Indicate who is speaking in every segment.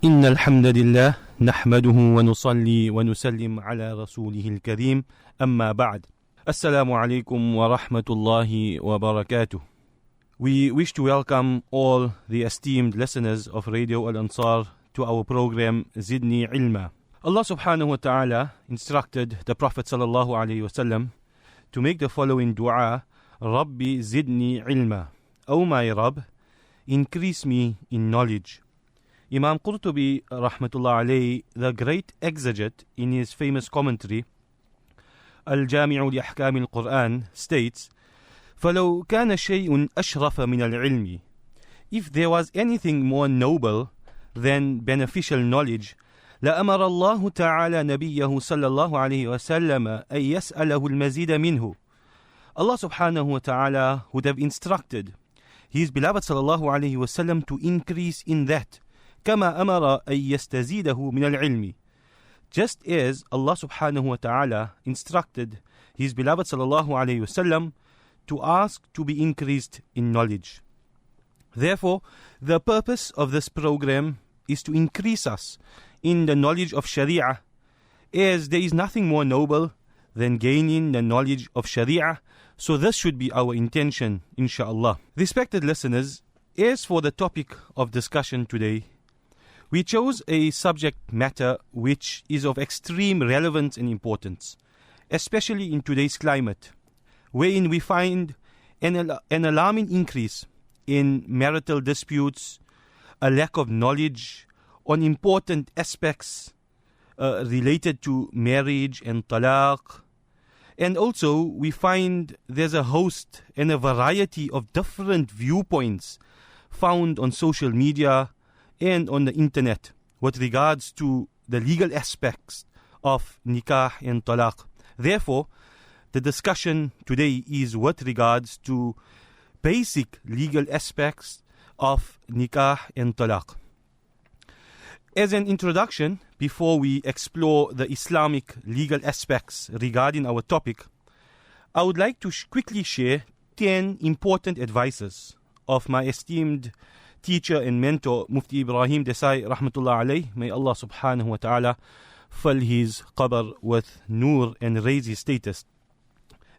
Speaker 1: إن الحمد لله نحمده ونصلي ونسلم على رسوله الكريم أما بعد. Assalamu alaikum wa rahmatullahi wa barakatuh. We wish to welcome all the esteemed listeners of Radio Al-Ansar to our program Zidni Ilma. Allah subhanahu wa ta'ala instructed the Prophet sallallahu alayhi wa sallam to make the following dua: Rabbi Zidni Ilma. O my Rabb, increase me in knowledge. Imam Qurtubi rahmatullah alayhi, the great exegete, in his famous commentary Al-Jami'u li-Ahkam al-Quran, states, فَلَوْ كَانَ شَيْءٌ أَشْرَفَ مِنَ الْعِلْمِ. If there was anything more noble than beneficial knowledge, لَأَمَرَ اللَّهُ تَعَالَى نَبِيَّهُ صَلَّى اللَّهُ عَلَيْهِ وَسَلَّمَ أَن يَسْأَلَهُ الْمَزِيدَ مِنْهُ. Allah subhanahu wa ta'ala would have instructed His beloved sallallahu alayhi wa sallam to increase in that. كَمَا أَمَرَ أَن يَسْتَزِيدَهُ مِنَ الْعِلْمِ. Just as Allah subhanahu wa ta'ala instructed His beloved sallallahu alayhi wa sallam to ask to be increased in knowledge. Therefore, the purpose of this program is to increase us in the knowledge of Sharia, as there is nothing more noble than gaining the knowledge of Sharia. So this should be our intention, inshaAllah. Respected listeners, as for the topic of discussion today, we chose a subject matter which is of extreme relevance and importance, especially in today's climate, wherein we find an alarming increase in marital disputes, a lack of knowledge on important aspects related to marriage and talaq. And also we find there's a host and a variety of different viewpoints found on social media and on the internet with regards to the legal aspects of Nikaah and Talaaq. Therefore, the discussion today is with regards to basic legal aspects of Nikaah and Talaaq. As an introduction, before we explore the Islamic legal aspects regarding our topic, I would like to quickly share 10 important advices of my esteemed teacher and mentor, Mufti Ibrahim Desai rahmatullah alayh. May Allah subhanahu wa ta'ala fill his qabr with nur and raise his status.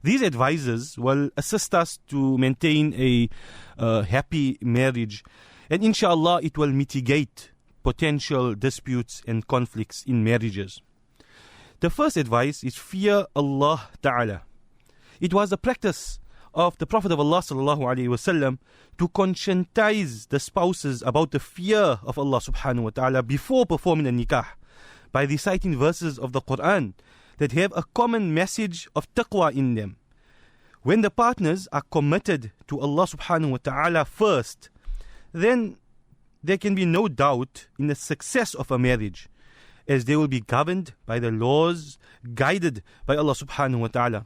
Speaker 1: These advices will assist us to maintain a happy marriage, and inshallah it will mitigate potential disputes and conflicts in marriages. The first advice is fear Allah Ta'ala. It was the practice of the Prophet of Allah sallallahu alaihi wasallam to conscientize the spouses about the fear of Allah subhanahu wa ta'ala before performing a nikah by reciting verses of the Quran that have a common message of taqwa in them. When the partners are committed to Allah subhanahu wa ta'ala first, then there can be no doubt in the success of a marriage, as they will be governed by the laws, guided by Allah subhanahu wa ta'ala.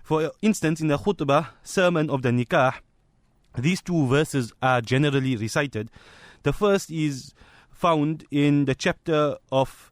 Speaker 1: For instance, in the khutbah sermon of the nikah, these two verses are generally recited. The first is found in the chapter of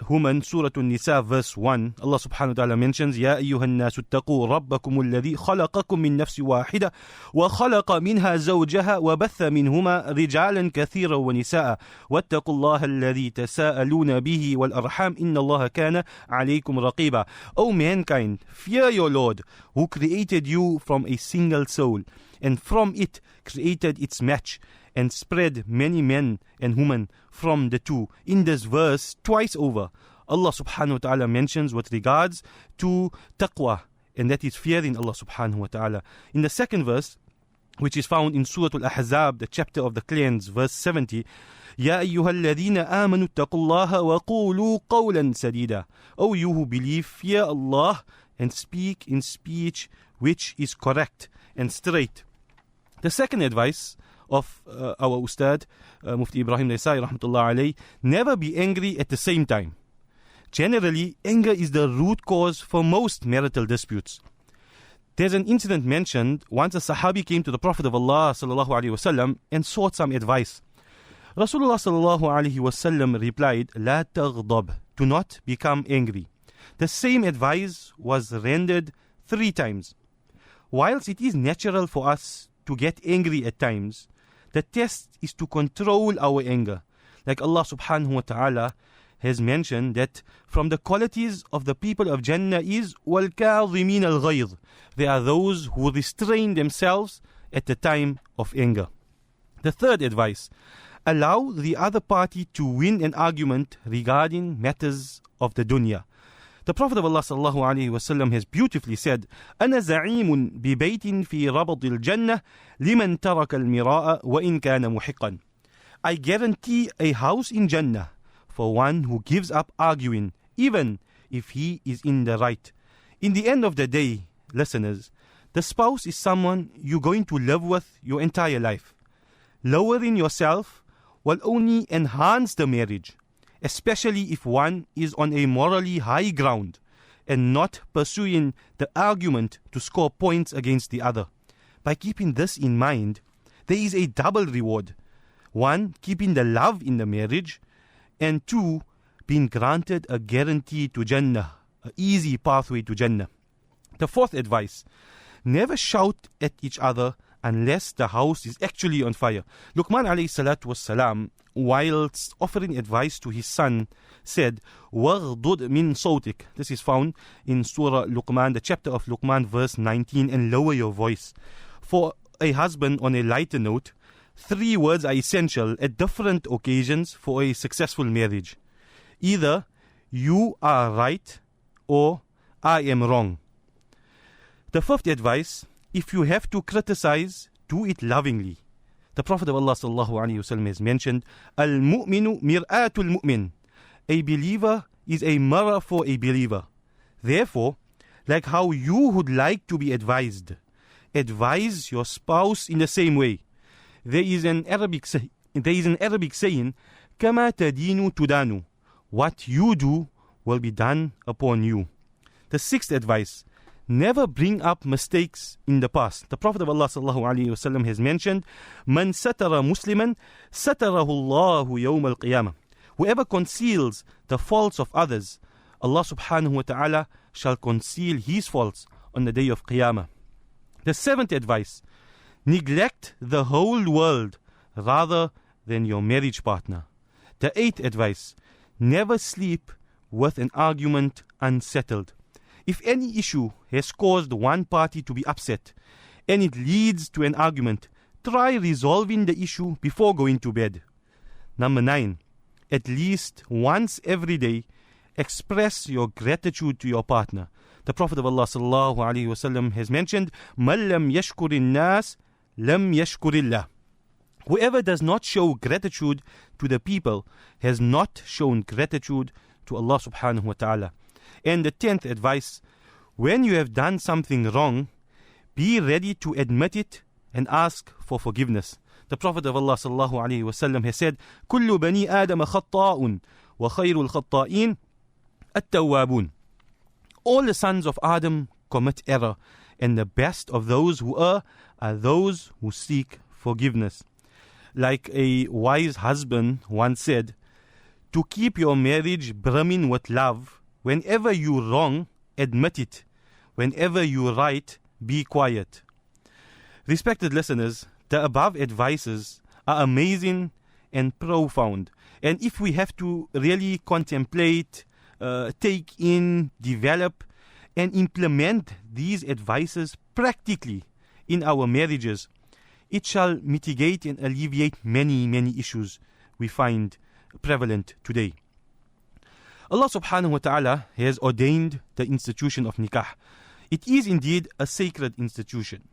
Speaker 1: Human, Surah An-Nisa, verse 1. Allah subhanahu wa ta'ala mentions, Ya ayyuhan nasu attaqu rabbakum alladhi khalaqakum min nafsi wahida wa khalaqa minha zawjaha wa batha minhuma rijalan kathira wa nisaa wattaqu allaha alladhi tasaaluna bihi wal arham inna allaha kana alaykum raqiba. O mankind, fear your Lord, who created you from a single soul, and from it created its match, and spread many men and women from the two. In this verse, twice over, Allah subhanahu wa ta'ala mentions with regards to taqwa, and that is fearing Allah subhanahu wa ta'ala. In the second verse, which is found in Surah Al-Ahzab, the chapter of the clans, verse 70, Ya ayyuhalladhina amanu taqullaha wa qulu qawlan sadida. O you who believe, fear Allah and speak in speech which is correct and straight. The second advice of our Ustad, Mufti Ibrahim Desai rahmatullah alayh, never be angry at the same time. Generally, anger is the root cause for most marital disputes. There's an incident mentioned. Once a Sahabi came to the Prophet of Allah sallallahu alaihi wasallam and sought some advice. Rasulullah sallallahu alaihi wasallam replied, La taghdab, do not become angry. The same advice was rendered 3 times. Whilst it is natural for us to get angry at times, the test is to control our anger. Like Allah subhanahu wa ta'ala has mentioned that from the qualities of the people of Jannah is وَالْكَاظِمِينَ الْغَيْظِ. They are those who restrain themselves at the time of anger. The third advice, allow the other party to win an argument regarding matters of the dunya. The Prophet of Allah sallallahu alaihi wasallam has beautifully said, أنا زعيم ببيت في ربض الجنة لمن ترك المراء وإن كان محقا. I guarantee a house in Jannah for one who gives up arguing, even if he is in the right. In the end of the day, listeners, the spouse is someone you're going to live with your entire life. Lowering yourself will only enhance the marriage, especially if one is on a morally high ground and not pursuing the argument to score points against the other. By keeping this in mind, there is a double reward. One, keeping the love in the marriage, and two, being granted a guarantee to Jannah, an easy pathway to Jannah. The fourth advice, never shout at each other unless the house is actually on fire. Luqman alayhi salatu wassalam, whilst offering advice to his son, said, وَغْضُضْ مِنْ صَوْتِكَ. This is found in Surah Luqman, the chapter of Luqman, verse 19, and lower your voice. For a husband, on a lighter note, 3 words are essential at different occasions for a successful marriage. Either you are right or I am wrong. The fifth advice, if you have to criticize, do it lovingly. The Prophet of Allah sallallahu alaihi wasallam has mentioned, Al-mu'minu mir'atul mu'min. A believer is a mirror for a believer. Therefore, like how you would like to be advised, advise your spouse in the same way. There is an Arabic saying, كَمَا تَدِينُ تُدَانُ. What you do will be done upon you. The sixth advice, never bring up mistakes in the past. The Prophet of Allah sallallahu alaihi wasallam has mentioned, "Man satara Musliman, satarahu Allahu yawm al-qiyamah." Whoever conceals the faults of others, Allah subhanahu wa ta'ala shall conceal his faults on the day of Qiyamah. The seventh advice, neglect the whole world rather than your marriage partner. The eighth advice, never sleep with an argument unsettled. If any issue has caused one party to be upset and it leads to an argument, try resolving the issue before going to bed. Number 9, at least once every day, express your gratitude to your partner. The Prophet of Allah sallallahu alaihi wasallam has mentioned, "Man lam yashkurin nas, lam yashkurillah." Whoever does not show gratitude to the people has not shown gratitude to Allah subhanahu wa ta'ala. And the 10th advice, when you have done something wrong, be ready to admit it and ask for forgiveness. The Prophet of Allah sallallahu alaihi wasallam has said, كل بني آدم خطاء وخير الخطائين التوابون. All the sons of Adam commit error, and the best of those who err are those who seek forgiveness. Like a wise husband once said, to keep your marriage brimming with love, whenever you wrong, admit it. Whenever you right, be quiet. Respected listeners, the above advices are amazing and profound. And if we have to really contemplate, take in, develop, and implement these advices practically in our marriages, it shall mitigate and alleviate many, many issues we find prevalent today. Allah subhanahu wa ta'ala has ordained the institution of nikah. It is indeed a sacred institution.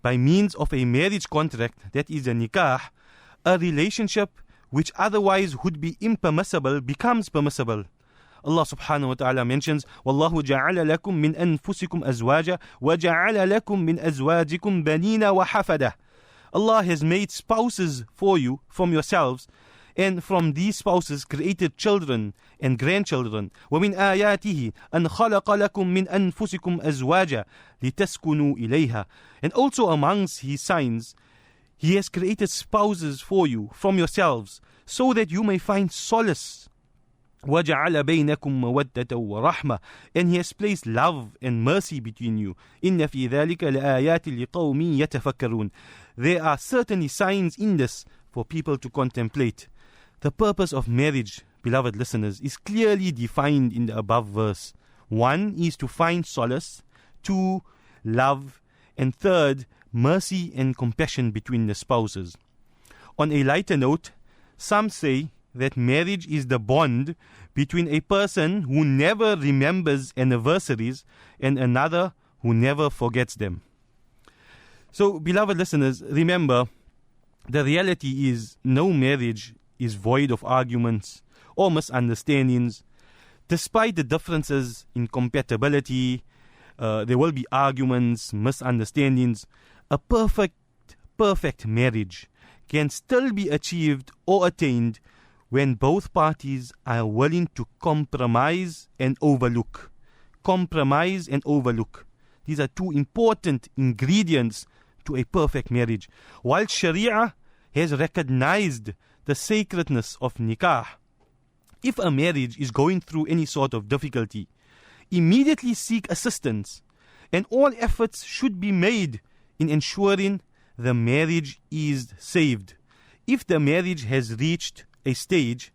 Speaker 1: By means of a marriage contract, that is a nikah, a relationship which otherwise would be impermissible becomes permissible. Allah subhanahu wa ta'ala mentions, وَاللَّهُ جَعَلَ لَكُم مِّنْ أَنفُسِكُمْ أَزْوَاجًا وَجَعَلَ لَكُم مِّنْ أَزْوَاجِكُمْ بَنِينَ وَحَفَدَةً. Allah has made spouses for you from yourselves, and from these spouses created children and grandchildren. وَمِنْ آيَاتِهِ أَنْ خَلَقَ لَكُم مِّنْ أَنفُسِكُمْ أَزْوَاجًا لِتَسْكُنُوا إِلَيْهَا. And also amongst his signs, he has created spouses for you from yourselves, so that you may find solace. وَجَعَلَ بَيْنَكُمْ مَوَدَّةً وَرَحْمَةً. And he has placed love and mercy between you. إِنَّ فِي ذَلِكَ لَآيَاتٍ لِقَوْمٍ يَتَفَكَّرُونَ. There are certainly signs in this for people to contemplate. The purpose of marriage, beloved listeners, is clearly defined in the above verse. 1 is to find solace, 2, love, and 3, mercy and compassion between the spouses. On a lighter note, some say that marriage is the bond between a person who never remembers anniversaries and another who never forgets them. So, beloved listeners, remember, the reality is no marriage is void of arguments or misunderstandings. Despite the differences in compatibility, there will be arguments, misunderstandings. A perfect marriage can still be achieved or attained when both parties are willing to compromise and overlook. Compromise and overlook. These are two important ingredients to a perfect marriage. While Sharia has recognized the sacredness of nikah, if a marriage is going through any sort of difficulty, immediately seek assistance, and all efforts should be made in ensuring the marriage is saved. If the marriage has reached a stage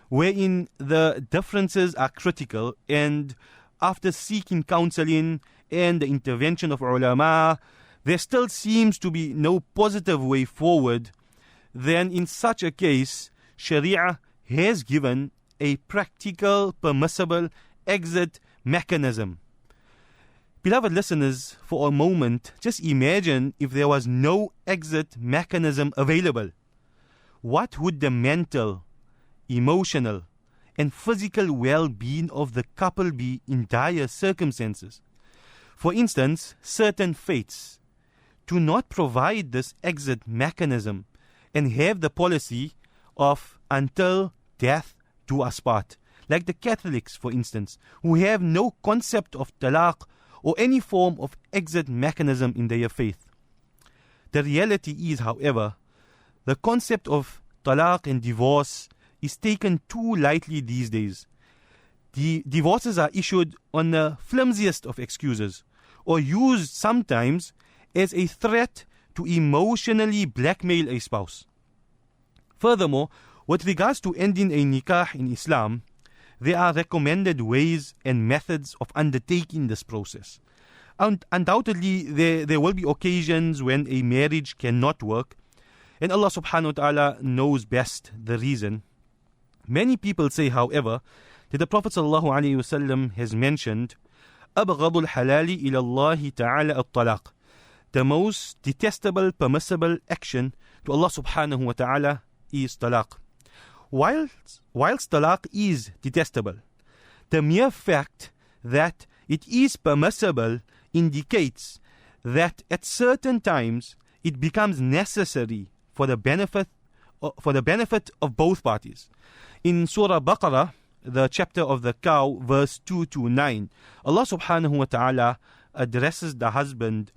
Speaker 1: wherein the differences are critical, and after seeking counseling and the intervention of ulama, there still seems to be no positive way forward, then in such a case, Sharia has given a practical, permissible exit mechanism. Beloved listeners, for a moment, just imagine if there was no exit mechanism available. What would the mental, emotional, and physical well-being of the couple be in dire circumstances? For instance, certain faiths do not provide this exit mechanism and have the policy of until death do us part. Like the Catholics, for instance, who have no concept of talaq or any form of exit mechanism in their faith. The reality is, however, the concept of talaq and divorce is taken too lightly these days. The divorces are issued on the flimsiest of excuses, or used sometimes as a threat to emotionally blackmail a spouse. Furthermore, with regards to ending a nikah in Islam, there are recommended ways and methods of undertaking this process. Undoubtedly, there will be occasions when a marriage cannot work, and Allah subhanahu wa ta'ala knows best the reason. Many people say, however, that the Prophet sallallahu alaihi wasallam has mentioned أبغض الحلال إلى الله تعالى الطلاق. The most detestable permissible action to Allah subhanahu wa ta'ala is talaq. Whilst talaq is detestable, the mere fact that it is permissible indicates that at certain times it becomes necessary for the benefit of both parties. In Surah Baqarah, the chapter of the cow, verse 2 to 9, Allah subhanahu wa ta'ala addresses the husband,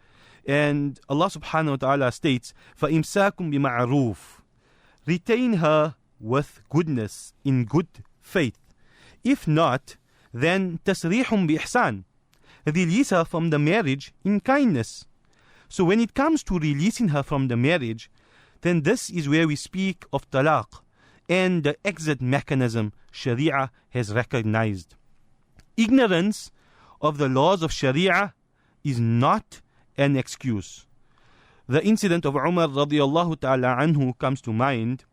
Speaker 1: and Allah subhanahu wa ta'ala states, فَإِمْسَاكُمْ بِمَعْرُوفٍ. Retain her with goodness, in good faith. If not, then تَسْرِيحٌ بِإِحْسَانٍ. Release her from the marriage in kindness. So when it comes to releasing her from the marriage, then this is where we speak of talaq and the exit mechanism Sharia has recognized. Ignorance of the laws of Sharia is not an excuse. The incident of Umar radiallahu ta'ala anhu comes to mind,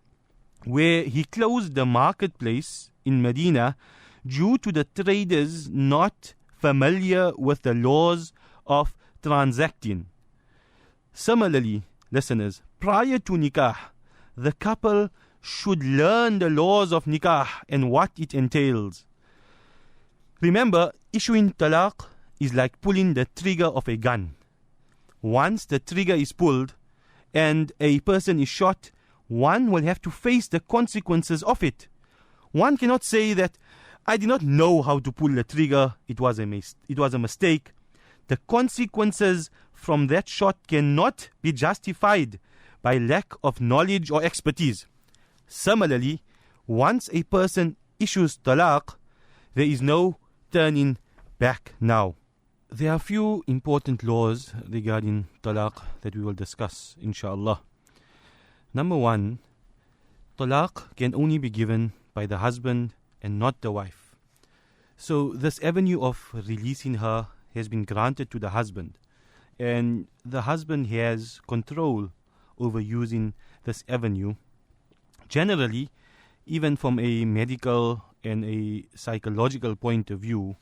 Speaker 1: where he closed the marketplace in Medina due to the traders not familiar with the laws of transacting. Similarly, listeners, prior to nikah, the couple should learn the laws of nikah and what it entails. Remember, issuing talaq is like pulling the trigger of a gun. Once the trigger is pulled and a person is shot, one will have to face the consequences of it. One cannot say that I did not know how to pull the trigger, it was a mistake. The consequences from that shot cannot be justified by lack of knowledge or expertise. Similarly, once a person issues talaq, there is no turning back now. There are a few important laws regarding talaq that we will discuss, inshallah. Number one, talaq can only be given by the husband and not the wife. So this avenue of releasing her has been granted to the husband, and the husband has control over using this avenue. Generally, even from a medical and a psychological point of view,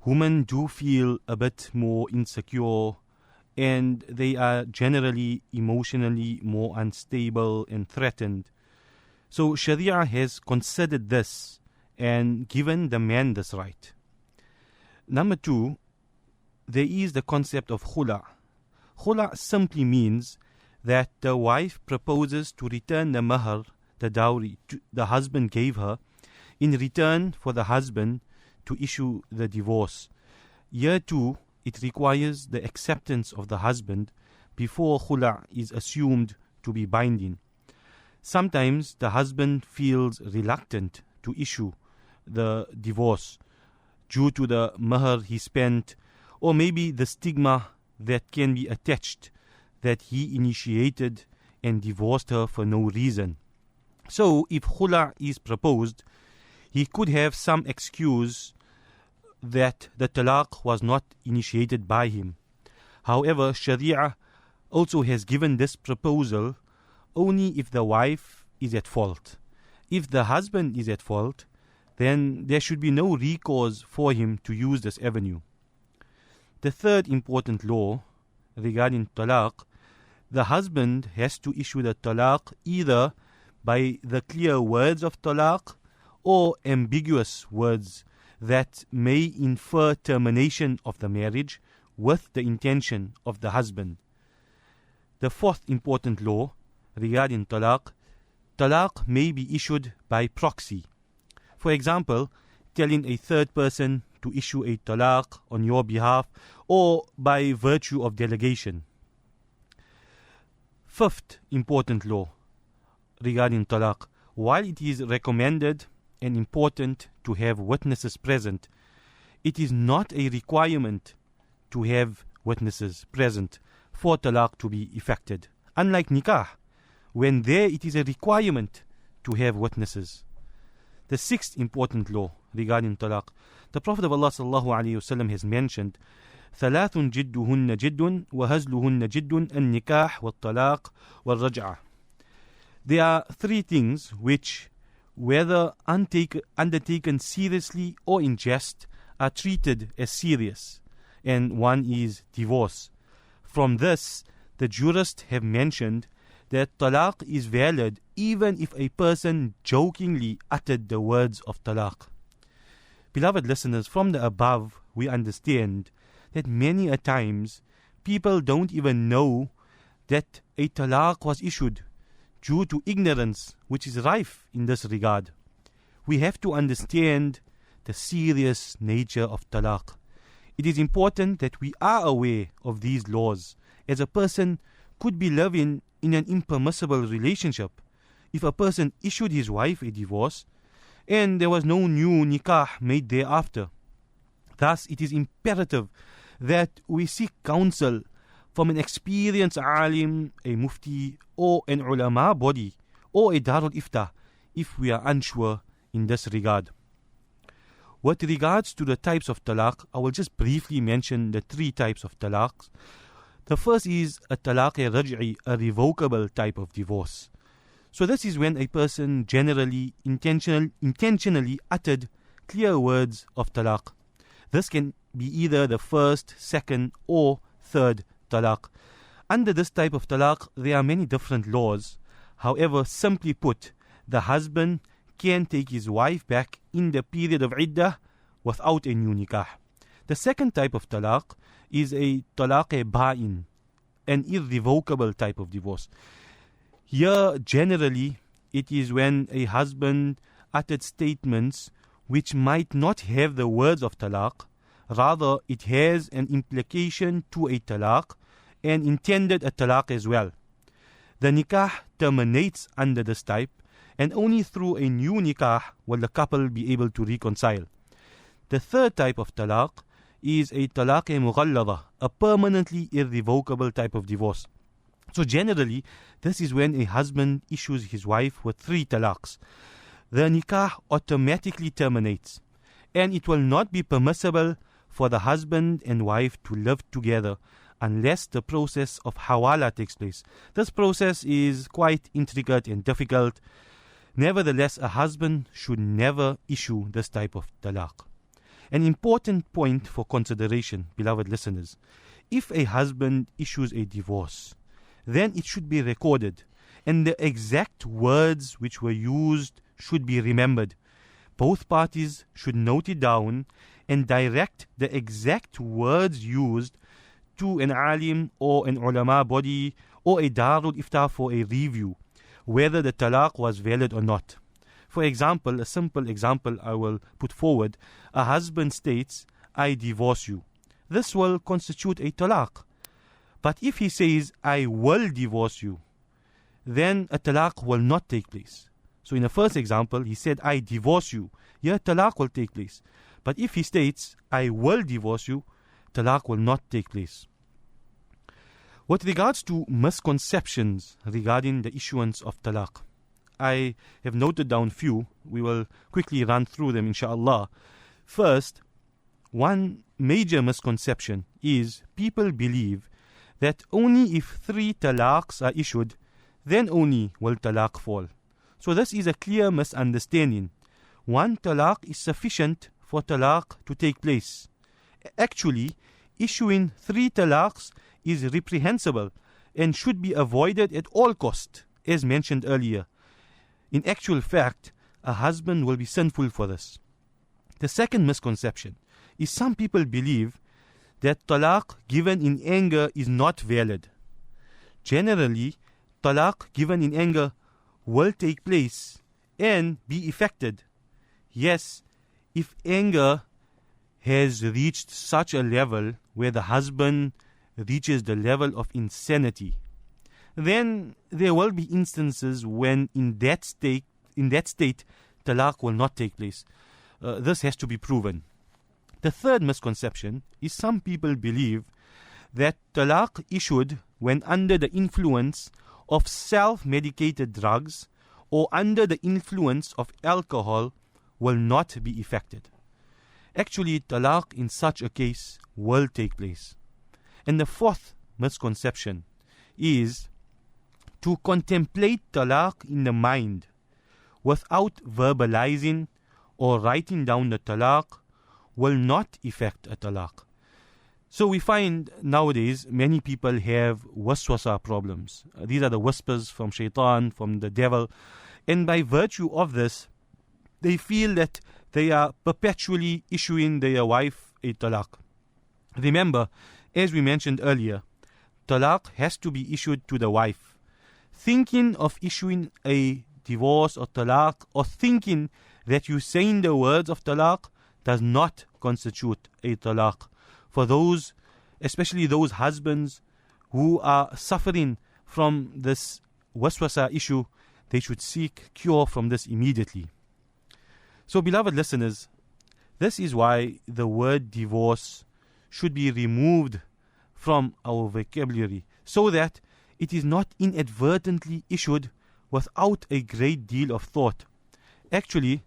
Speaker 1: women do feel a bit more insecure, and they are generally emotionally more unstable and threatened. So Sharia has considered this and given the man this right. Number two, there is the concept of khula. Khula simply means that the wife proposes to return the mahar, the dowry, the husband gave her, in return for the husband to issue the divorce. Here too, it requires the acceptance of the husband before khula is assumed to be binding. Sometimes the husband feels reluctant to issue the divorce due to the mahar he spent, or maybe the stigma that can be attached that he initiated and divorced her for no reason. So if khula is proposed, he could have some excuse that the talaq was not initiated by him. However, Sharia also has given this proposal only if the wife is at fault. If the husband is at fault, then there should be no recourse for him to use this avenue. The third important law regarding talaq, the husband has to issue the talaq either by the clear words of talaq or ambiguous words that may infer termination of the marriage with the intention of the husband. The fourth important law regarding talaq, talaq may be issued by proxy. For example, telling a third person to issue a talaq on your behalf or by virtue of delegation. Fifth important law regarding talaq, while it is recommended and important to have witnesses present, it is not a requirement to have witnesses present for talaq to be effected. Unlike nikah, when there it is a requirement to have witnesses. The sixth important law regarding talaq, the Prophet of Allah ﷺ has mentioned, ثلاث جدهن جد وهزلهن جد النكاح والطلاق والرجعة. There are three things which, whether undertaken seriously or in jest, are treated as serious, and one is divorce. From this, the jurists have mentioned that talaq is valid even if a person jokingly uttered the words of talaq. Beloved listeners, from the above, we understand that many a times people don't even know that a talaq was issued due to ignorance which is rife in this regard. We have to understand the serious nature of talaq. It is important that we are aware of these laws, as a person could be living in an impermissible relationship if a person issued his wife a divorce and there was no new nikah made thereafter. Thus, it is imperative that we seek counsel from an experienced alim, a mufti, or an ulama body, or a darul iftah, if we are unsure in this regard. With regards to the types of talaq, I will just briefly mention the three types of talaq. The first is a talaq raj'i, a revocable type of divorce. So this is when a person generally intentionally uttered clear words of talaq. This can be either the first, second, or third talaq. Under this type of talaq, there are many different laws. However, simply put, the husband can take his wife back in the period of iddah without a new nikah. The second type of talaq is a talaq ba'in, an irrevocable type of divorce. Here, generally, it is when a husband uttered statements which might not have the words of talaq, rather it has an implication to a talaq and intended a talaq as well. The nikah terminates under this type, and only through a new nikah will the couple be able to reconcile. The third type of talaq is a talaq mughallada, a permanently irrevocable type of divorce. So generally, this is when a husband issues his wife with 3 talaqs. The nikah automatically terminates, and it will not be permissible for the husband and wife to live together unless the process of hawala takes place. This process is quite intricate and difficult. Nevertheless, a husband should never issue this type of talaq. An important point for consideration, beloved listeners: if a husband issues a divorce, then it should be recorded, and the exact words which were used should be remembered. Both parties should note it down and direct the exact words used to an alim or an ulama body or a darul iftar for a review, whether the talaq was valid or not. For example, a simple example I will put forward: a husband states, "I divorce you." This will constitute a talaq. But if he says, "I will divorce you," then a talaq will not take place. So in the first example, he said, "I divorce you." Here, talaq will take place. But if he states, "I will divorce you," talaq will not take place. With regards to misconceptions regarding the issuance of talaq, I have noted down few. We will quickly run through them, inshallah. First, one major misconception is people believe that only if 3 talaqs are issued, then only will talaq fall. So this is a clear misunderstanding. 1 talaq is sufficient for talaq to take place. Actually, issuing 3 talaqs is reprehensible and should be avoided at all cost, as mentioned earlier. In actual fact, a husband will be sinful for this. The second misconception is some people believe that talaq given in anger is not valid. Generally, talaq given in anger will take place and be effected. Yes, if anger has reached such a level where the husband reaches the level of insanity, then there will be instances when in that state, talaq will not take place. This has to be proven. The third misconception is some people believe that talaq issued when under the influence of self-medicated drugs or under the influence of alcohol will not be effected. Actually, talaq in such a case will take place. And the fourth misconception is to contemplate talaq in the mind without verbalizing or writing down the talaq will not effect a talaq. So we find nowadays many people have waswasa problems. These are the whispers from shaitan, from the devil. And by virtue of this, they feel that they are perpetually issuing their wife a talaq. Remember, as we mentioned earlier, talaq has to be issued to the wife. Thinking of issuing a divorce or talaq, or thinking that you saying the words of talaq, does not constitute a talaq. For those, especially those husbands who are suffering from this waswasa issue, they should seek cure from this immediately. So, beloved listeners, this is why the word divorce should be removed from our vocabulary, so that it is not inadvertently issued without a great deal of thought. Actually,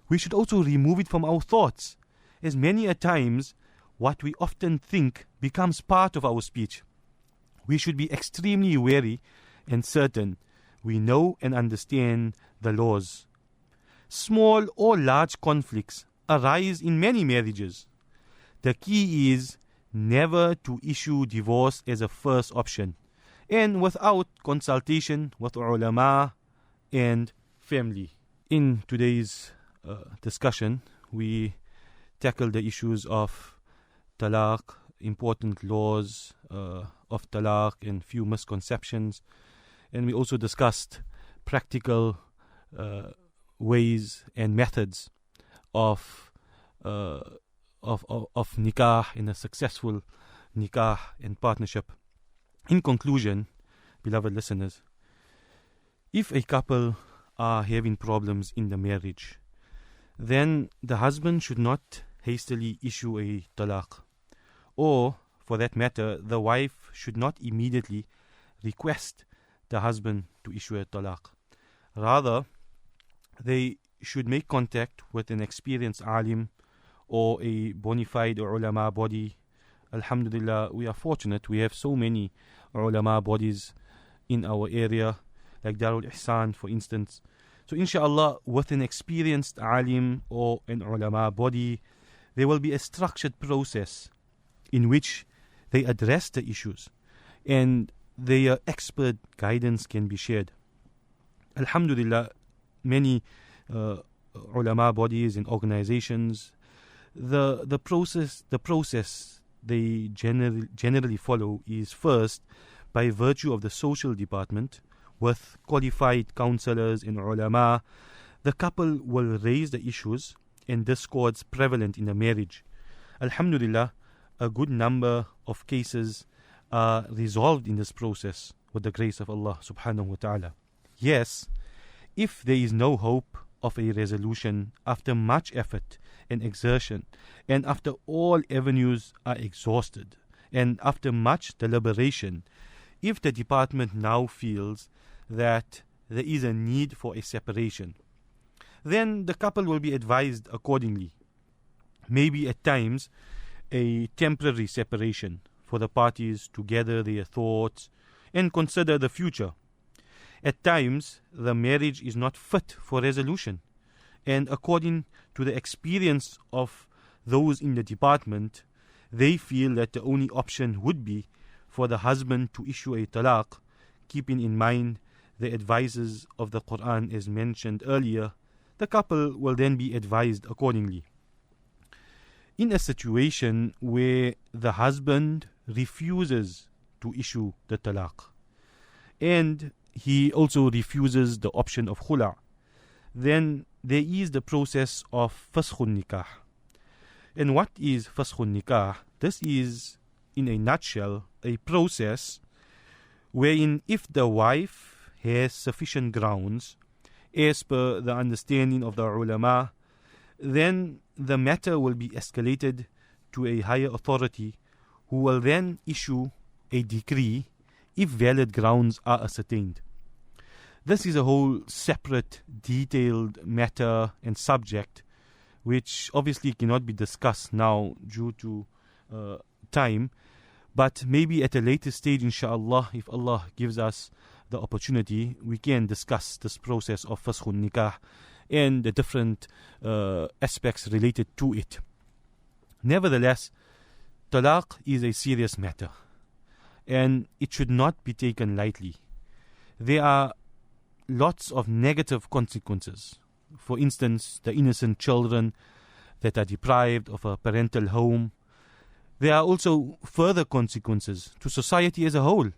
Speaker 1: we should also remove it from our thoughts, as many a times what we often think becomes part of our speech. We should be extremely wary and certain we know and understand the laws. Small or large conflicts arise in many marriages. The key is never to issue divorce as a first option, and without consultation with ulama and family. In today's discussion, we tackle the issues of talaq, important laws of talaq, and few misconceptions. And we also discussed practical ways and methods of nikah and a successful nikah and partnership. In conclusion, beloved listeners, if a couple are having problems in the marriage, then the husband should not hastily issue a talaq. Or, for that matter, the wife should not immediately request the husband to issue a talaq. Rather, they should make contact with an experienced alim or a bona fide ulama body. Alhamdulillah, we are fortunate. We have so many ulama bodies in our area, like Darul Ihsan, for instance. So inshallah, with an experienced alim or an ulama body, there will be a structured process in which they address the issues and their expert guidance can be shared. Alhamdulillah, many ulama bodies and organizations, the process they generally follow is, first, by virtue of the social department with qualified counselors and ulama, the couple will raise the issues and discords prevalent in the marriage. Alhamdulillah, a good number of cases are resolved in this process with the grace of Allah subhanahu wa ta'ala. Yes, if there is no hope of a resolution after much effort and exertion, and after all avenues are exhausted, and after much deliberation, if the department now feels that there is a need for a separation, then the couple will be advised accordingly. Maybe at times a temporary separation for the parties to gather their thoughts and consider the future. At times, the marriage is not fit for resolution, and according to the experience of those in the department, they feel that the only option would be for the husband to issue a talaq, keeping in mind the advices of the Quran as mentioned earlier. The couple will then be advised accordingly. In a situation where the husband refuses to issue the talaq, and he also refuses the option of khula', then there is the process of faskhun nikah. And what is faskhun nikah? This is, in a nutshell, a process wherein if the wife has sufficient grounds, as per the understanding of the ulama, then the matter will be escalated to a higher authority who will then issue a decree if valid grounds are ascertained. This is a whole separate, detailed matter and subject which obviously cannot be discussed now due to time, but maybe at a later stage, inshallah, if Allah gives us the opportunity, we can discuss this process of faskhun nikah and the different aspects related to it. Nevertheless, talaq is a serious matter and it should not be taken lightly. There are lots of negative consequences. For instance, the innocent children that are deprived of a parental home. There are also further consequences to society as a whole.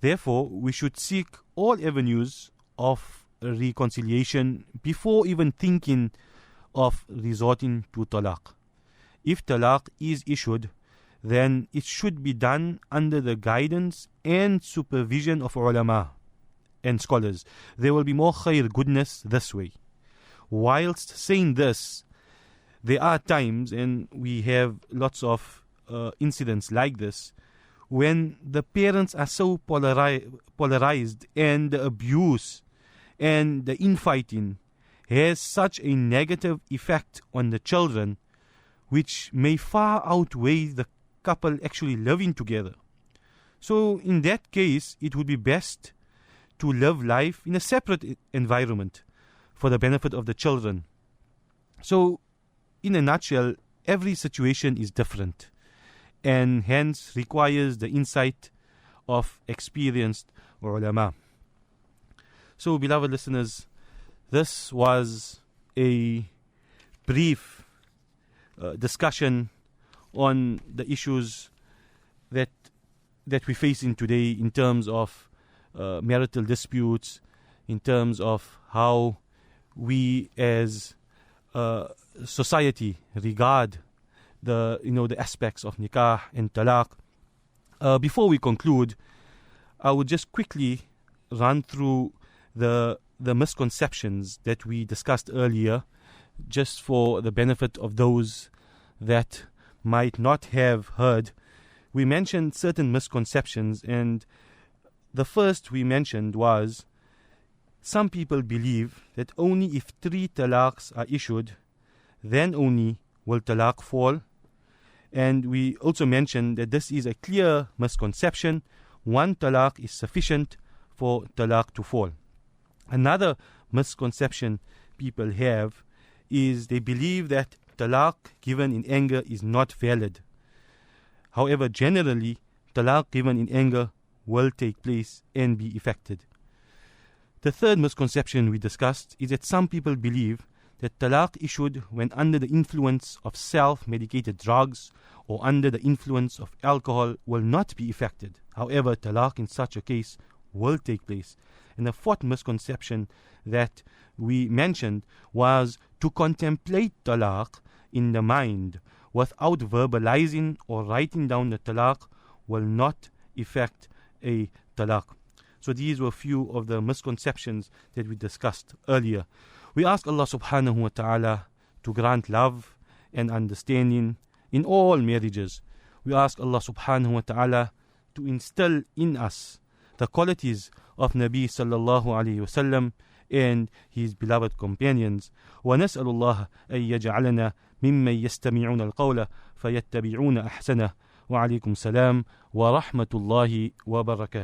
Speaker 1: Therefore, we should seek all avenues of reconciliation before even thinking of resorting to talaq. If talaq is issued, then it should be done under the guidance and supervision of ulama and scholars. There will be more khair, goodness, this way. Whilst saying this, there are times, and we have lots of incidents like this, when the parents are so polarized and the abuse and the infighting has such a negative effect on the children, which may far outweigh the couple actually living together. So in that case, it would be best to live life in a separate environment for the benefit of the children. So in a nutshell, every situation is different and hence requires the insight of experienced ulama. So, beloved listeners, this was a brief discussion on the issues that we face in today in terms of marital disputes, in terms of how we as society regard the aspects of nikah and talaq. Before we conclude, I would just quickly run through the misconceptions that we discussed earlier, just for the benefit of those that might not have heard. We mentioned certain misconceptions, and The first we mentioned was some people believe that only if 3 talaqs are issued, then only will talaq fall. And we also mentioned that this is a clear misconception. 1 talaq is sufficient for talaq to fall. Another misconception people have is they believe that talaq given in anger is not valid. However, generally, talaq given in anger will take place and be effected. The third misconception we discussed is that some people believe that talaq issued when under the influence of self-medicated drugs or under the influence of alcohol will not be effected. However, talaq in such a case will take place. And the fourth misconception that we mentioned was to contemplate talaq in the mind without verbalizing or writing down the talaq will not effect a talaq. So these were a few of the misconceptions that we discussed earlier. We ask Allah subhanahu wa ta'ala to grant love and understanding in all marriages. We ask Allah subhanahu wa ta'ala to instill in us the qualities of Nabi sallallahu alayhi wa sallam and his beloved companions. وَنَسْأَلُ اللَّهَ أَن يَجْعَلَنَا مِمَّن يَسْتَمِعُونَ الْقَوْلَ فَيَتَّبِعُونَ أَحْسَنَهُ وَعَلَيْكُمْ السَّلَامُ وَرَحْمَةُ اللَّهِ وَبَرَكَاتُهُ.